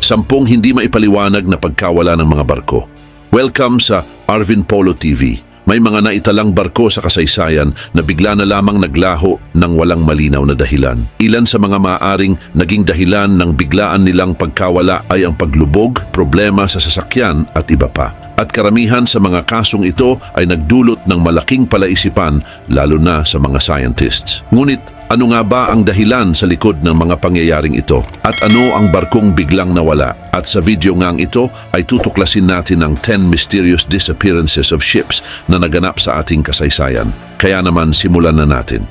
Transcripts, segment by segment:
10 hindi maipaliwanag na pagkawala ng mga barko. Welcome sa Arvin Polo TV. May mga naitalang barko sa kasaysayan na bigla na lamang naglaho ng walang malinaw na dahilan. Ilan sa mga maaaring naging dahilan ng biglaan nilang pagkawala ay ang paglubog, problema sa sasakyan at iba pa. At karamihan sa mga kasong ito ay nagdulot ng malaking palaisipan lalo na sa mga scientists. Ngunit ano nga ba ang dahilan sa likod ng mga pangyayaring ito? At ano ang barkong biglang nawala? At sa video ngang ito ay tutuklasin natin ang 10 mysterious disappearances of ships na naganap sa ating kasaysayan. Kaya naman simulan na natin.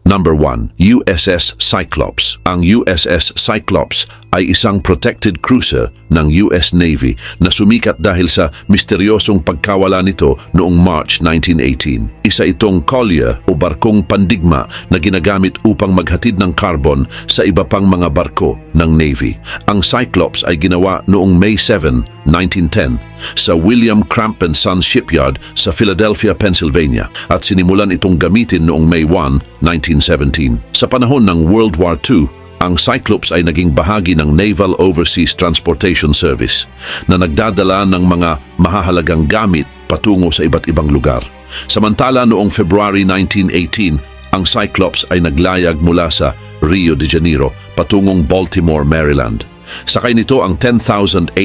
Number 1. USS Cyclops. Ang USS Cyclops ay isang protected cruiser ng US Navy na sumikat dahil sa misteryosong pagkawala nito noong March 1918. Isa itong collier o barkong pandigma na ginagamit upang maghatid ng carbon sa iba pang mga barko ng Navy. Ang Cyclops ay ginawa noong May 7, 1910 sa William Cramp & Sons Shipyard sa Philadelphia, Pennsylvania at sinimulan itong gamitin noong May 1, 1917. Sa panahon ng World War II, ang Cyclops ay naging bahagi ng Naval Overseas Transportation Service na nagdadala ng mga mahahalagang gamit patungo sa iba't ibang lugar. Samantala noong February 1918, ang Cyclops ay naglayag mula sa Rio de Janeiro patungong Baltimore, Maryland. Sakay nito ang 10,800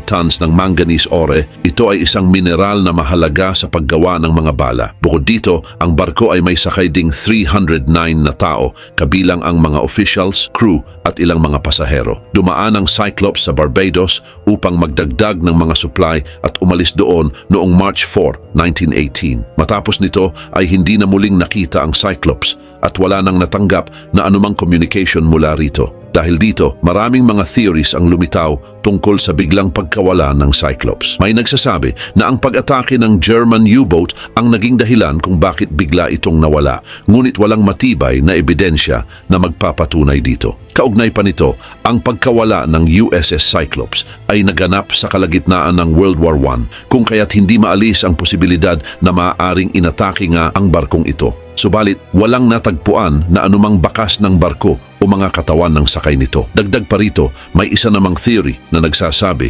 tons ng manganese ore. Ito ay isang mineral na mahalaga sa paggawa ng mga bala. Bukod dito, ang barko ay may sakay ding 309 na tao, kabilang ang mga officials, crew at ilang mga pasahero. Dumaan ang Cyclops sa Barbados upang magdagdag ng mga supply at umalis doon noong March 4, 1918. Matapos nito ay hindi na muling nakita ang Cyclops at wala nang natanggap na anumang communication mula rito. Dahil dito, maraming mga theories ang lumitaw tungkol sa biglang pagkawala ng Cyclops. May nagsasabi na ang pag-atake ng German U-boat ang naging dahilan kung bakit bigla itong nawala, ngunit walang matibay na ebidensya na magpapatunay dito. Kaugnay pa nito, ang pagkawala ng USS Cyclops ay naganap sa kalagitnaan ng World War I, kung kaya't hindi maalis ang posibilidad na maaaring inatake nga ang barkong ito. Subalit, walang natagpuan na anumang bakas ng barko o mga katawan ng sakay nito. Dagdag pa rito, may isa namang theory na nagsasabi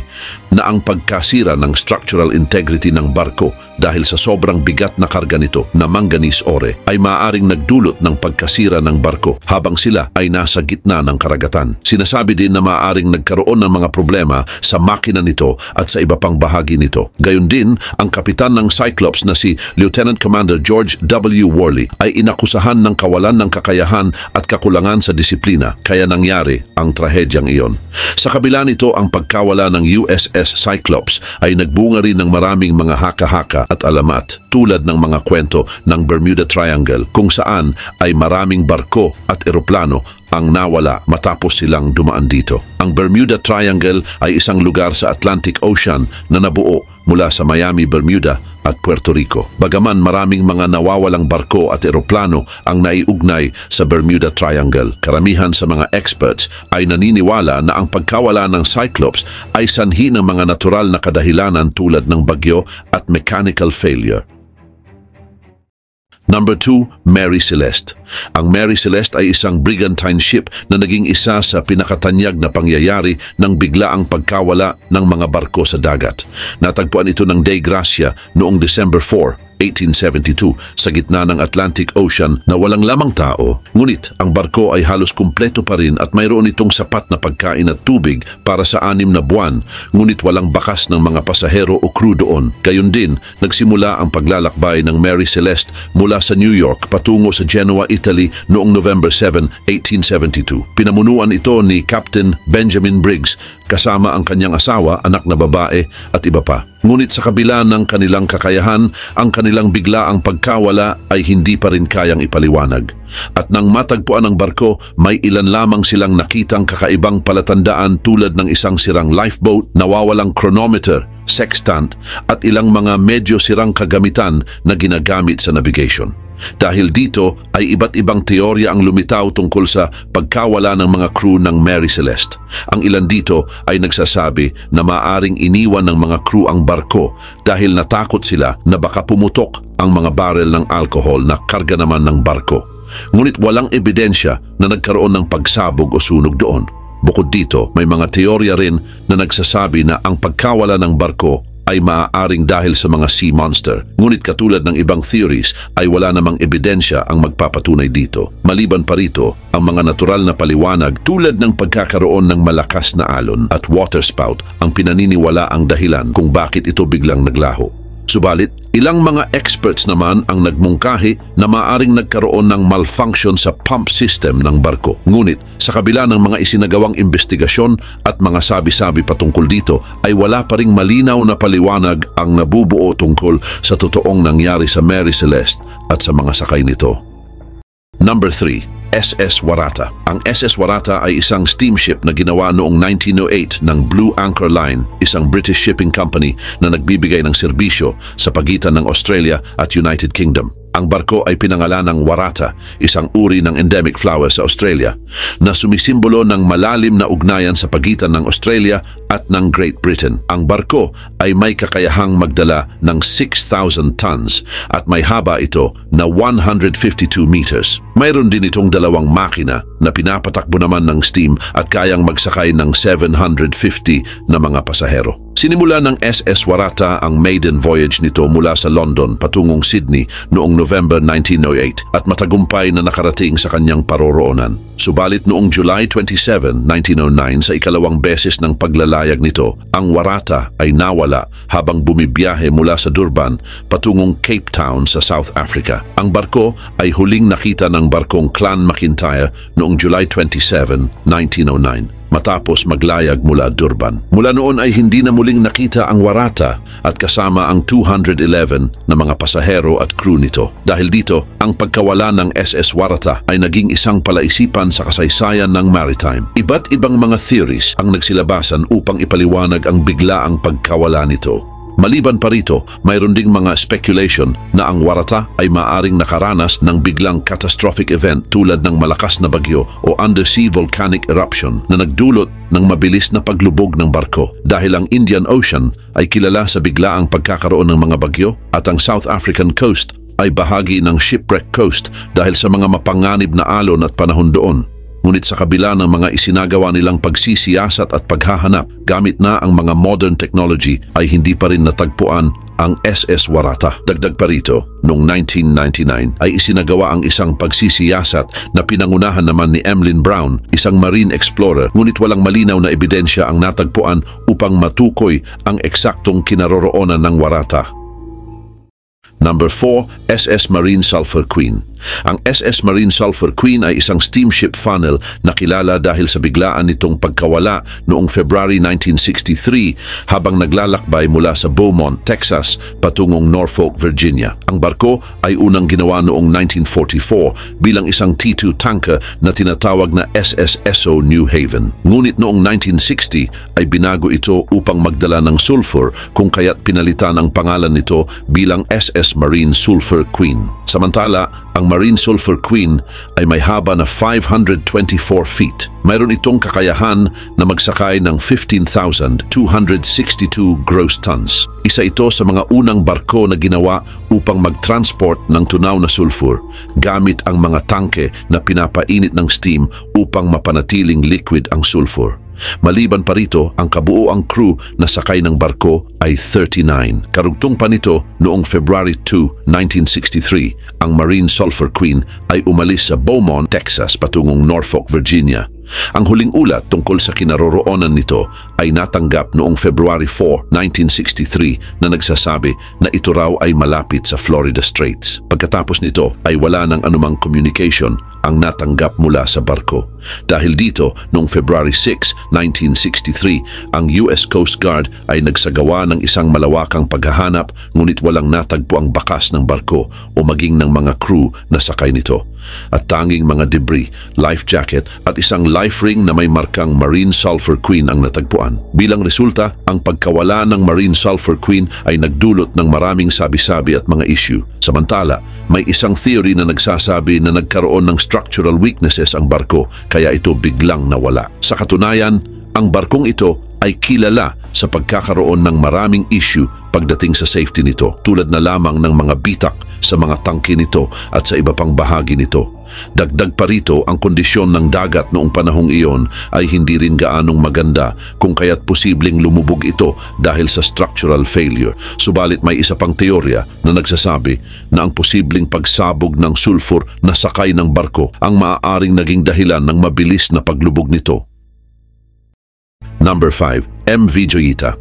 na ang pagkasira ng structural integrity ng barko dahil sa sobrang bigat na karga nito na manganese ore ay maaaring nagdulot ng pagkasira ng barko habang sila ay nasa gitna ng karagatan. Sinasabi din na maaaring nagkaroon ng mga problema sa makina nito at sa iba pang bahagi nito. Gayon din, ang kapitan ng Cyclops na si Lieutenant Commander George W. Worley ay inakusahan ng kawalan ng kakayahan at kakulangan sa disiplina, kaya nangyari ang trahedyang iyon. Sa kabila nito, ang pagkawala ng USS Cyclops ay nagbunga rin ng maraming mga haka-haka at alamat, tulad ng mga kwento ng Bermuda Triangle kung saan ay maraming barko at eroplano ang nawala matapos silang dumaan dito. Ang Bermuda Triangle ay isang lugar sa Atlantic Ocean na nabuo mula sa Miami, Bermuda at Puerto Rico. Bagaman maraming mga nawawalang barko at eroplano ang naiugnay sa Bermuda Triangle, karamihan sa mga experts ay naniniwala na ang pagkawala ng Cyclops ay sanhi ng mga natural na kadahilanan tulad ng bagyo at mechanical failure. Number 2, Mary Celeste. Ang Mary Celeste ay isang brigantine ship na naging isa sa pinakatanyag na pangyayari ng biglaang pagkawala ng mga barko sa dagat. Natagpuan ito ng Dei Gracia noong December 4, 1872 sa gitna ng Atlantic Ocean na walang lamang tao, ngunit ang barko ay halos kumpleto pa rin at mayroon itong sapat na pagkain at tubig para sa 6 na buwan, ngunit walang bakas ng mga pasahero o crew doon. Gayon din, nagsimula ang paglalakbay ng Mary Celeste mula sa New York patungo sa Genoa, Italy noong November 7, 1872. Pinamunuan ito ni Captain Benjamin Briggs kasama ang kanyang asawa, anak na babae at iba pa. Ngunit sa kabila ng kanilang kakayahan, ang kanilang biglaang pagkawala ay hindi pa rin kayang ipaliwanag. At nang matagpuan ang barko, may ilan lamang silang nakitang kakaibang palatandaan tulad ng isang sirang lifeboat, nawawalang chronometer, sextant at ilang mga medyo sirang kagamitan na ginagamit sa navigation. Dahil dito ay iba't ibang teorya ang lumitaw tungkol sa pagkawala ng mga crew ng Mary Celeste. Ang ilan dito ay nagsasabi na maaring iniwan ng mga crew ang barko dahil natakot sila na baka pumutok ang mga barel ng alcohol na karga naman ng barko. Ngunit walang ebidensya na nagkaroon ng pagsabog o sunog doon. Bukod dito, may mga teorya rin na nagsasabi na ang pagkawala ng barko ay maaaring dahil sa mga sea monster. Ngunit katulad ng ibang theories ay wala namang ebidensya ang magpapatunay dito. Maliban pa rito, ang mga natural na paliwanag tulad ng pagkakaroon ng malakas na alon at waterspout ang pinaniniwala ang dahilan kung bakit ito biglang naglaho. Subalit, ilang mga experts naman ang nagmungkahi na maaring nagkaroon ng malfunction sa pump system ng barko. Ngunit, sa kabila ng mga isinagawang investigasyon at mga sabi-sabi patungkol dito, ay wala pa ring malinaw na paliwanag ang nabubuo tungkol sa totoong nangyari sa Mary Celeste at sa mga sakay nito. Number 3. SS Waratah. Ang SS Waratah ay isang steamship na ginawa noong 1908 ng Blue Anchor Line, isang British shipping company na nagbibigay ng serbisyo sa pagitan ng Australia at United Kingdom. Ang barko ay pinangalan ng Waratah, isang uri ng endemic flower sa Australia, na sumisimbolo ng malalim na ugnayan sa pagitan ng Australia at ng Great Britain. Ang barko ay may kakayahang magdala ng 6,000 tons at may haba ito na 152 meters. Mayroon din itong dalawang makina na pinapatakbo naman ng steam at kayang magsakay ng 750 na mga pasahero. Sinimula ng SS Waratah ang maiden voyage nito mula sa London patungong Sydney noong November 1908 at matagumpay na nakarating sa kanyang paroroonan. Subalit noong July 27, 1909 sa ikalawang beses ng paglalayag nito, ang Waratah ay nawala habang bumibiyahe mula sa Durban patungong Cape Town sa South Africa. Ang barko ay huling nakita ng barkong Clan McIntyre noong July 27, 1909. Matapos maglayag mula Durban. Mula noon ay hindi na muling nakita ang Waratah at kasama ang 211 na mga pasahero at crew nito. Dahil dito, ang pagkawala ng SS Waratah ay naging isang palaisipan sa kasaysayan ng maritime. Iba't ibang mga theories ang nagsilabasan upang ipaliwanag ang biglaang pagkawala nito. Maliban pa rito, mayroon ding mga speculation na ang Waratah ay maaring nakaranas ng biglang catastrophic event tulad ng malakas na bagyo o undersea volcanic eruption na nagdulot ng mabilis na paglubog ng barko. Dahil ang Indian Ocean ay kilala sa biglaang pagkakaroon ng mga bagyo at ang South African coast ay bahagi ng shipwreck coast dahil sa mga mapanganib na alon at panahon doon. Ngunit sa kabila ng mga isinagawa nilang pagsisiyasat at paghahanap gamit na ang mga modern technology ay hindi pa rin natagpuan ang SS Waratah. Dagdag pa rito, noong 1999 ay isinagawa ang isang pagsisiyasat na pinangunahan naman ni Emlyn Brown, isang marine explorer, ngunit walang malinaw na ebidensya ang natagpuan upang matukoy ang eksaktong kinaroroonan ng Waratah. Number 4, SS Marine Sulphur Queen. Ang SS Marine Sulphur Queen ay isang steamship funnel na kilala dahil sa biglaan nitong pagkawala noong February 1963 habang naglalakbay mula sa Beaumont, Texas patungong Norfolk, Virginia. Ang barko ay unang ginawa noong 1944 bilang isang T2 tanker na tinatawag na SS Esso New Haven. Ngunit noong 1960 ay binago ito upang magdala ng sulfur kung kaya't pinalitan ang pangalan nito bilang SS Marine Sulphur Queen. Samantala, ang Marine Sulphur Queen ay may haba na 524 feet. Mayroon itong kakayahan na magsakay ng 15,262 gross tons. Isa ito sa mga unang barko na ginawa upang mag-transport ng tunaw na sulfur gamit ang mga tangke na pinapainit ng steam upang mapanatiling liquid ang sulfur. Maliban pa rito, ang kabuoang crew na sakay ng barko ay 39. Karugtong pa nito, noong February 2, 1963, ang Marine Sulphur Queen ay umalis sa Beaumont, Texas patungong Norfolk, Virginia. Ang huling ulat tungkol sa kinaroroonan nito ay natanggap noong February 4, 1963 na nagsasabi na ito raw ay malapit sa Florida Straits. Pagkatapos nito ay wala ng anumang communication ang natanggap mula sa barko. Dahil dito, noong February 6, 1963, ang US Coast Guard ay nagsagawa ng isang malawakang paghahanap ngunit walang natagpo ang bakas ng barko o maging ng mga crew na sakay nito. At tanging mga debris, life jacket at isang life ring na may markang Marine Sulphur Queen ang natagpuan. Bilang resulta, ang pagkawala ng Marine Sulphur Queen ay nagdulot ng maraming sabi-sabi at mga issue. Samantala, may isang theory na nagsasabi na nagkaroon ng structural weaknesses ang barko kaya ito biglang nawala. Sa katunayan, ang barkong ito ay kilala sa pagkakaroon ng maraming issue pagdating sa safety nito, tulad na lamang ng mga bitak sa mga tangke nito at sa iba pang bahagi nito. Dagdag pa rito, ang kondisyon ng dagat noong panahong iyon ay hindi rin gaanong maganda, kung kaya't posibleng lumubog ito dahil sa structural failure. Subalit may isa pang teorya na nagsasabi na ang posibleng pagsabog ng sulfur na sakay ng barko ang maaaring naging dahilan ng mabilis na paglubog nito. Number 5. MV Joyita.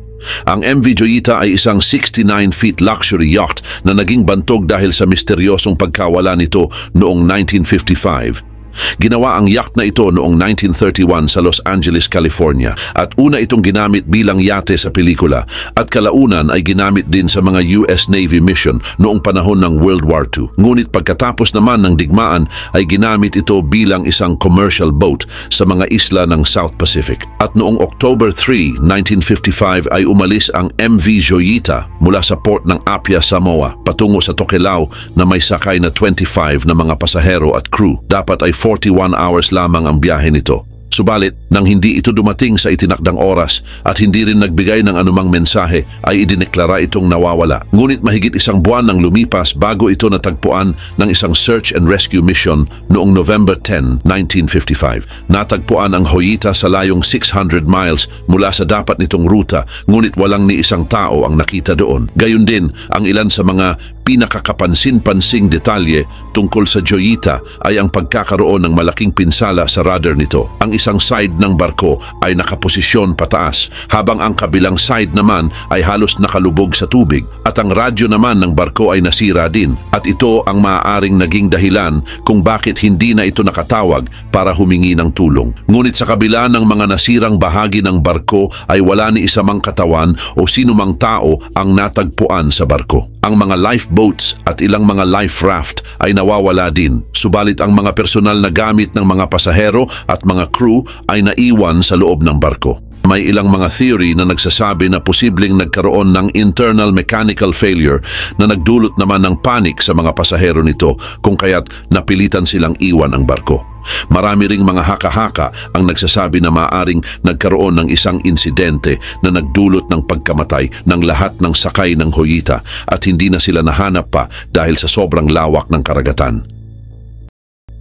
Ang MV Joyita ay isang 69-feet luxury yacht na naging bantog dahil sa misteryosong pagkawala nito noong 1955. Ginawa ang yacht na ito noong 1931 sa Los Angeles, California, at una itong ginamit bilang yate sa pelikula at kalaunan ay ginamit din sa mga US Navy mission noong panahon ng World War II. Ngunit pagkatapos naman ng digmaan ay ginamit ito bilang isang commercial boat sa mga isla ng South Pacific. At noong October 3, 1955 ay umalis ang MV Joyita mula sa port ng Apia, Samoa patungo sa Tokelau na may sakay na 25 na mga pasahero at crew. Dapat ay 41 hours lamang ang biyahe nito. Subalit, nang hindi ito dumating sa itinakdang oras at hindi rin nagbigay ng anumang mensahe, ay idineklara itong nawawala. Ngunit mahigit isang buwan nang lumipas bago ito natagpuan ng isang search and rescue mission noong November 10, 1955. Natagpuan ang Joyita sa layong 600 miles mula sa dapat nitong ruta, ngunit walang ni isang tao ang nakita doon. Gayun din, ang ilan sa mga pinakakapansin-pansing detalye tungkol sa Joyita ay ang pagkakaroon ng malaking pinsala sa rudder nito. Ang isang side ng barko ay nakaposisyon pataas, habang ang kabilang side naman ay halos nakalubog sa tubig, at ang radyo naman ng barko ay nasira din, at ito ang maaaring naging dahilan kung bakit hindi na ito nakatawag para humingi ng tulong. Ngunit sa kabila ng mga nasirang bahagi ng barko ay wala ni isa mang katawan o sinumang tao ang natagpuan sa barko. Ang mga lifeboats at ilang mga life raft ay nawawala din. Subalit ang mga personal na gamit ng mga pasahero at mga crew ay naiwan sa loob ng barko. May ilang mga theory na nagsasabi na posibleng nagkaroon ng internal mechanical failure na nagdulot naman ng panic sa mga pasahero nito, kung kaya't napilitan silang iwan ang barko. Marami ring mga haka-haka ang nagsasabi na maaaring nagkaroon ng isang insidente na nagdulot ng pagkamatay ng lahat ng sakay ng Joyita at hindi na sila nahanap pa dahil sa sobrang lawak ng karagatan.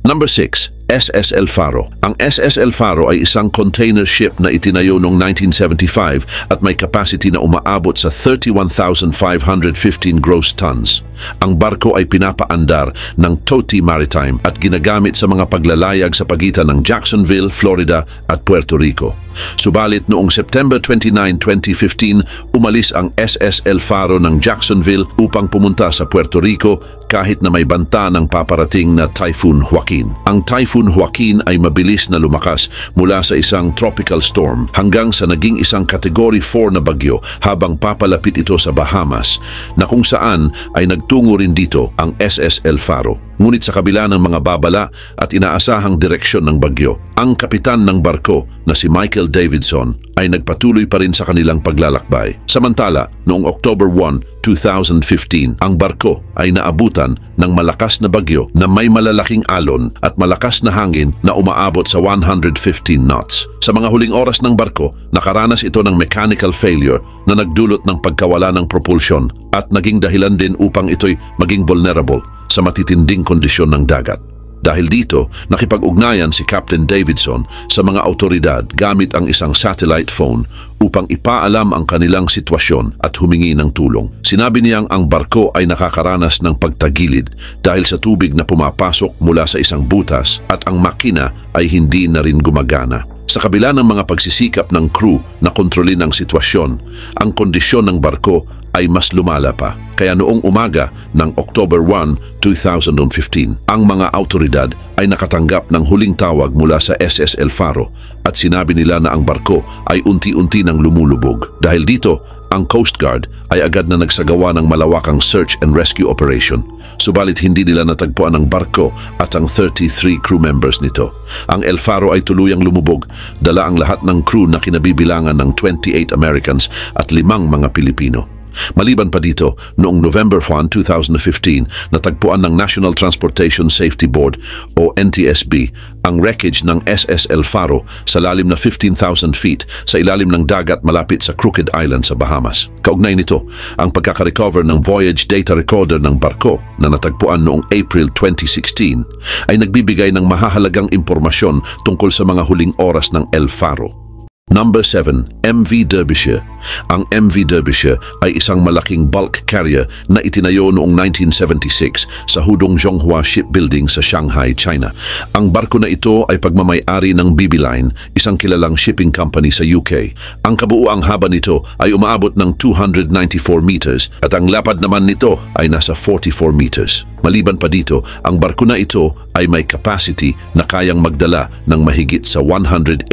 Number 6. SS El Faro. Ang SS El Faro ay isang container ship na itinayo noong 1975 at may capacity na umaabot sa 31,515 gross tons. Ang barko ay pinapaandar ng Toti Maritime at ginagamit sa mga paglalayag sa pagitan ng Jacksonville, Florida at Puerto Rico. Subalit noong September 29, 2015, umalis ang SS El Faro ng Jacksonville upang pumunta sa Puerto Rico kahit na may banta ng paparating na Typhoon Joaquin. Ang Typhoon Joaquin ay mabilis na lumakas mula sa isang tropical storm hanggang sa naging isang Category 4 na bagyo habang papalapit ito sa Bahamas, na kung saan ay nagtungo rin dito ang SS El Faro. Ngunit sa kabila ng mga babala at inaasahang direksyon ng bagyo, ang kapitan ng barko na si Michael Davidson ay nagpatuloy pa rin sa kanilang paglalakbay. Samantala, noong October 1, 2015, ang barko ay naabutan ng malakas na bagyo na may malalaking alon at malakas na hangin na umaabot sa 115 knots. Sa mga huling oras ng barko, nakaranas ito ng mechanical failure na nagdulot ng pagkawala ng propulsion at naging dahilan din upang ito'y maging vulnerable sa matitinding kondisyon ng dagat. Dahil dito, nakipag-ugnayan si Captain Davidson sa mga autoridad gamit ang isang satellite phone upang ipaalam ang kanilang sitwasyon at humingi ng tulong. Sinabi niyang ang barko ay nakakaranas ng pagtagilid dahil sa tubig na pumapasok mula sa isang butas at ang makina ay hindi na rin gumagana. Sa kabila ng mga pagsisikap ng crew na kontrolin ang sitwasyon, ang kondisyon ng barko ay mas lumala pa. Kaya noong umaga ng October 1, 2015, ang mga autoridad ay nakatanggap ng huling tawag mula sa SS El Faro at sinabi nila na ang barko ay unti-unti nang lumulubog. Dahil dito, ang Coast Guard ay agad na nagsagawa ng malawakang search and rescue operation. Subalit hindi nila natagpuan ang barko at ang 33 crew members nito. Ang El Faro ay tuluyang lumubog, dala ang lahat ng crew na kinabibilangan ng 28 Americans at 5 mga Pilipino. Maliban pa dito, noong November 1, 2015, natagpuan ng National Transportation Safety Board o NTSB ang wreckage ng SS El Faro sa lalim na 15,000 feet sa ilalim ng dagat malapit sa Crooked Island sa Bahamas. Kaugnay nito, ang pagkakarecover ng voyage data recorder ng barko na natagpuan noong April 2016 ay nagbibigay ng mahahalagang impormasyon tungkol sa mga huling oras ng El Faro. Number 7, MV Derbyshire. Ang MV Derbyshire ay isang malaking bulk carrier na itinayo noong 1976 sa Hudong Zhonghua Shipbuilding sa Shanghai, China. Ang barko na ito ay pagmamay-ari ng BB Line, isang kilalang shipping company sa UK. Ang kabuuang haba nito ay umaabot ng 294 meters at ang lapad naman nito ay nasa 44 meters. Maliban pa dito, ang barko na ito ay may capacity na kayang magdala ng mahigit sa 180,000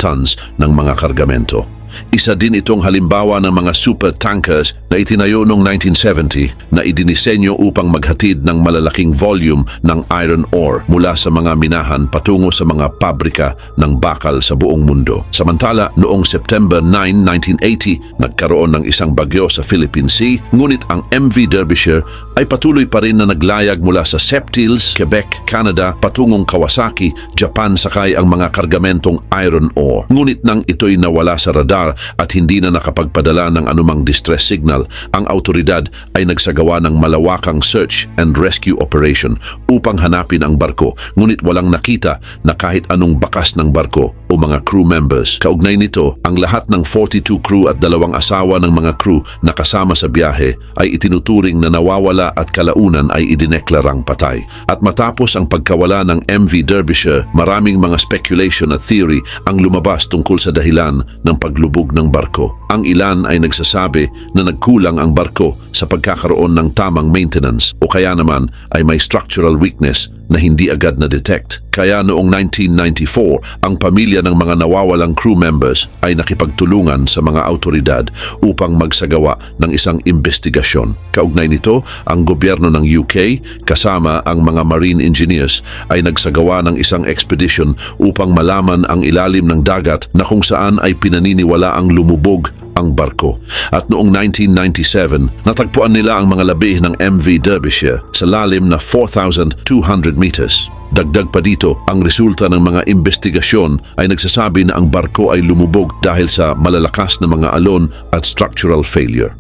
tons ng mga kargamento. Isa din itong halimbawa ng mga super tankers na itinayo noong 1970 na idinisenyo upang maghatid ng malalaking volume ng iron ore mula sa mga minahan patungo sa mga pabrika ng bakal sa buong mundo. Samantala, noong September 9, 1980, nagkaroon ng isang bagyo sa Philippine Sea, ngunit ang MV Derbyshire ay patuloy pa rin na naglayag mula sa Septiles, Quebec, Canada, patungong Kawasaki, Japan sakay ang mga kargamentong iron ore. Ngunit nang ito'y nawala sa radar at hindi na nakapagpadala ng anumang distress signal, ang autoridad ay nagsagawa ng malawakang search and rescue operation upang hanapin ang barko, ngunit walang nakita na kahit anong bakas ng barko o mga crew members. Kaugnay nito, ang lahat ng 42 crew at 2 asawa ng mga crew na kasama sa biyahe ay itinuturing na nawawala at kalaunan ay idineklarang patay. At matapos ang pagkawala ng MV Derbyshire, maraming mga speculation at theory ang lumabas tungkol sa dahilan ng paglubog ng barko. Ang ilan ay nagsasabi na nagkulang ang barko sa pagkakaroon ng tamang maintenance o kaya naman ay may structural weakness na hindi agad na-detect. Kaya noong 1994, ang pamilya ng mga nawawalang crew members ay nakipagtulungan sa mga autoridad upang magsagawa ng isang investigasyon. Kaugnay nito, ang gobyerno ng UK kasama ang mga marine engineers ay nagsagawa ng isang expedition upang malaman ang ilalim ng dagat na kung saan ay pinaniniwala ang lumubog ang barko. At noong 1997, natagpuan nila ang mga labi ng MV Derbyshire sa lalim na 4,200 meters. Dagdag pa dito, ang resulta ng mga investigasyon ay nagsasabi na ang barko ay lumubog dahil sa malalakas na mga alon at structural failure.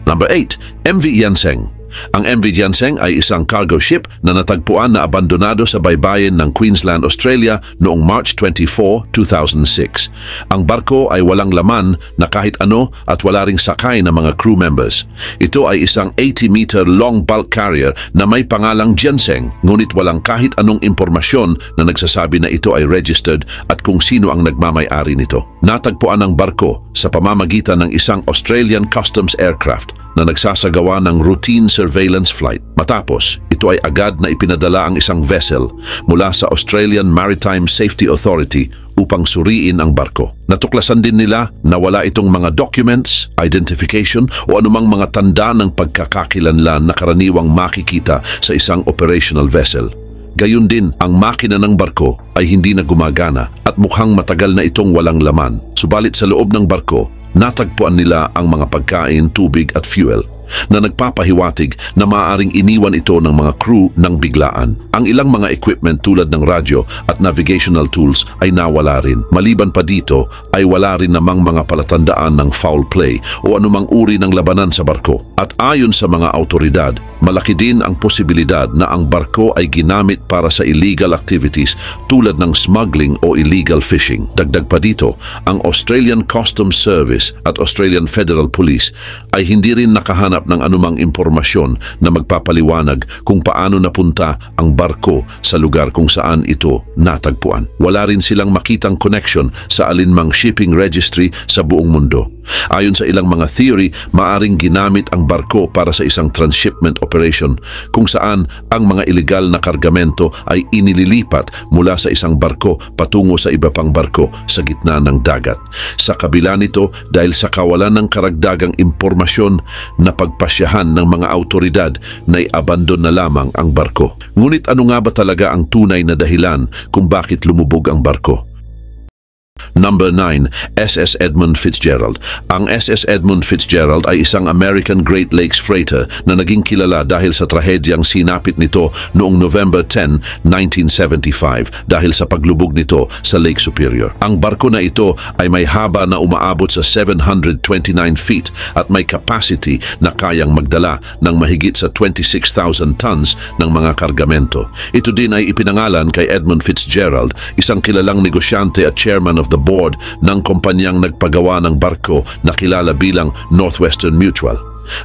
Number 8, MV Yanseng. Ang MV Yanseng ay isang cargo ship na natagpuan na abandonado sa baybayin ng Queensland, Australia noong March 24, 2006. Ang barko ay walang laman na kahit ano at wala ring sakay na mga crew members. Ito ay isang 80-meter long bulk carrier na may pangalang Yanseng, ngunit walang kahit anong impormasyon na nagsasabi na ito ay registered at kung sino ang nagmamay-ari nito. Natagpuan ang barko sa pamamagitan ng isang Australian Customs aircraft na nagsasagawa ng routine surveillance flight. Matapos, ito ay agad na ipinadala ang isang vessel mula sa Australian Maritime Safety Authority upang suriin ang barko. Natuklasan din nila na wala itong mga documents, identification o anumang mga tanda ng pagkakakilanlan na karaniwang makikita sa isang operational vessel. Gayun din, ang makina ng barko ay hindi na gumagana at mukhang matagal na itong walang laman. Subalit sa loob ng barko, natagpuan nila ang mga pagkain, tubig at fuel na nagpapahiwatig na maaaring iniwan ito ng mga crew ng biglaan. Ang ilang mga equipment tulad ng radyo at navigational tools ay nawala rin. Maliban pa dito ay wala rin namang mga palatandaan ng foul play o anumang uri ng labanan sa barko. At ayon sa mga autoridad, malaki din ang posibilidad na ang barko ay ginamit para sa illegal activities tulad ng smuggling o illegal fishing. Dagdag pa dito, ang Australian Customs Service at Australian Federal Police ay hindi rin nakahanap ng anumang impormasyon na magpapaliwanag kung paano napunta ang barko sa lugar kung saan ito natagpuan. Wala rin silang makitang connection sa alinmang shipping registry sa buong mundo. Ayon sa ilang mga theory, maaring ginamit ang barko para sa isang transshipment operation kung saan ang mga ilegal na kargamento ay inililipat mula sa isang barko patungo sa iba pang barko sa gitna ng dagat. Sa kabila nito, dahil sa kawalan ng karagdagang impormasyon, napagpasyahan ng mga autoridad na i-abandon na lamang ang barko. Ngunit ano nga ba talaga ang tunay na dahilan kung bakit lumubog ang barko? Number 9, SS Edmund Fitzgerald. Ang SS Edmund Fitzgerald ay isang American Great Lakes freighter na naging kilala dahil sa trahedyang sinapit nito noong November 10, 1975 dahil sa paglubog nito sa Lake Superior. Ang barko na ito ay may haba na umaabot sa 729 feet at may capacity na kayang magdala ng mahigit sa 26,000 tons ng mga kargamento. Ito din ay ipinangalan kay Edmund Fitzgerald, isang kilalang negosyante at chairman of the board ng kumpanyang nagpagawa ng barko na kilala bilang Northwestern Mutual.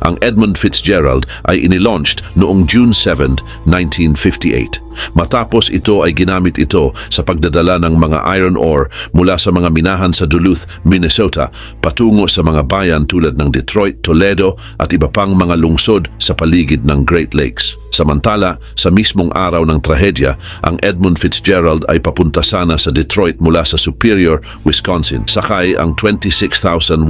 Ang Edmund Fitzgerald ay inilaunched noong June 7, 1958. Matapos ito ay ginamit ito sa pagdadala ng mga iron ore mula sa mga minahan sa Duluth, Minnesota patungo sa mga bayan tulad ng Detroit, Toledo at iba pang mga lungsod sa paligid ng Great Lakes. Samantala, sa mismong araw ng trahedya, ang Edmund Fitzgerald ay papunta sana sa Detroit mula sa Superior, Wisconsin. Sakay ang 26,116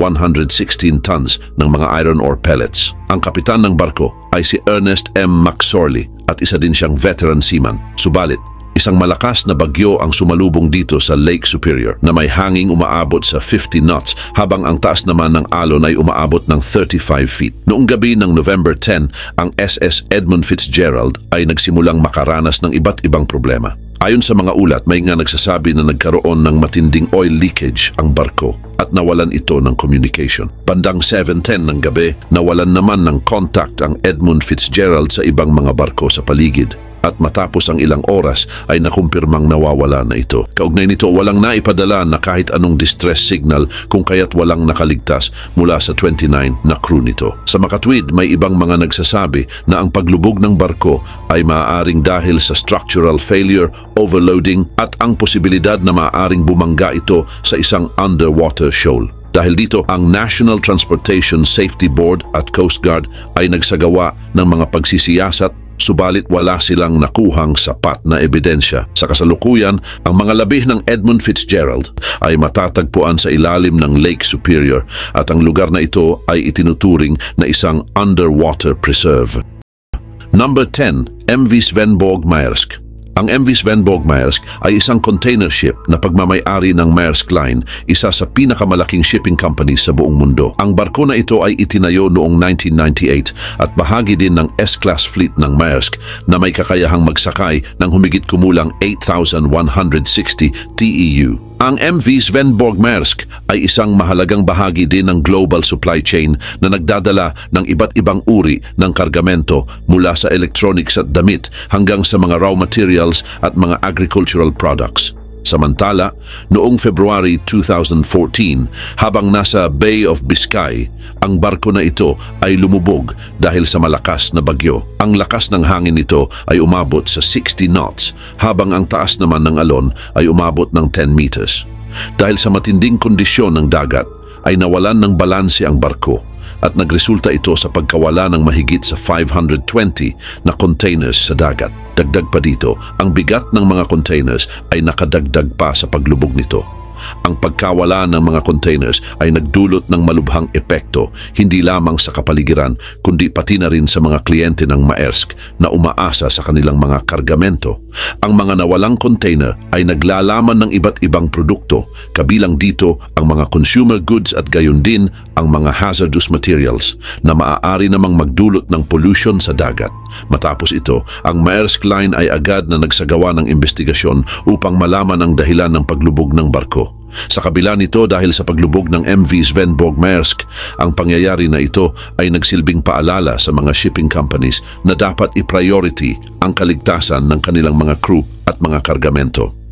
tons ng mga iron ore pellets. Ang kapitan ng barko ay si Ernest M. McSorley at isa din siyang veteran seaman. Subalit, isang malakas na bagyo ang sumalubong dito sa Lake Superior na may hanging umaabot sa 50 knots habang ang taas naman ng alon ay umaabot ng 35 feet. Noong gabi ng November 10, ang SS Edmund Fitzgerald ay nagsimulang makaranas ng iba't ibang problema. Ayon sa mga ulat, may nga nagsasabi na nagkaroon ng matinding oil leakage ang barko at nawalan ito ng communication. Bandang 7:10 ng gabi, nawalan naman ng contact ang Edmund Fitzgerald sa ibang mga barko sa paligid. At matapos ang ilang oras ay nakumpirmang nawawala na ito. Kaugnay nito, walang naipadala na kahit anong distress signal kung kaya't walang nakaligtas mula sa 29 na crew nito. Sa makatwid, may ibang mga nagsasabi na ang paglubog ng barko ay maaaring dahil sa structural failure, overloading at ang posibilidad na maaaring bumangga ito sa isang underwater shoal. Dahil dito, ang National Transportation Safety Board at Coast Guard ay nagsagawa ng mga pagsisiyasat, subalit wala silang nakuhang sapat na ebidensya. Sa kasalukuyan, ang mga labi ng Edmund Fitzgerald ay matatagpuan sa ilalim ng Lake Superior at ang lugar na ito ay itinuturing na isang underwater preserve. Number 10, MV Svenborg Maersk. Ang MV Svenborg Maersk ay isang container ship na pagmamay-ari ng Maersk Line, isa sa pinakamalaking shipping company sa buong mundo. Ang barko na ito ay itinayo noong 1998 at bahagi din ng S-Class fleet ng Maersk na may kakayahang magsakay ng humigit kumulang 8,160 TEU. Ang MV Svenborg Maersk ay isang mahalagang bahagi din ng global supply chain na nagdadala ng iba't ibang uri ng kargamento mula sa electronics at damit hanggang sa mga raw materials at mga agricultural products. Samantala, noong February 2014, habang nasa Bay of Biscay, ang barko na ito ay lumubog dahil sa malakas na bagyo. Ang lakas ng hangin nito ay umabot sa 60 knots, habang ang taas naman ng alon ay umabot ng 10 meters. Dahil sa matinding kondisyon ng dagat, ay nawalan ng balanse ang barko at nagresulta ito sa pagkawala ng mahigit sa 520 na containers sa dagat. Dagdag pa dito, ang bigat ng mga containers ay nakadagdag pa sa paglubog nito. Ang pagkawala ng mga containers ay nagdulot ng malubhang epekto hindi lamang sa kapaligiran kundi pati na rin sa mga kliyente ng Maersk na umaasa sa kanilang mga kargamento. Ang mga nawalang container ay naglalaman ng iba't ibang produkto, kabilang dito ang mga consumer goods at gayon din ang mga hazardous materials na maaari namang magdulot ng pollution sa dagat. Matapos ito, ang Maersk Line ay agad na nagsagawa ng investigasyon upang malaman ang dahilan ng paglubog ng barko. Sa kabila nito, dahil sa paglubog ng MV Svenborg Maersk, ang pangyayari na ito ay nagsilbing paalala sa mga shipping companies na dapat i-priority ang kaligtasan ng kanilang mga crew at mga kargamento.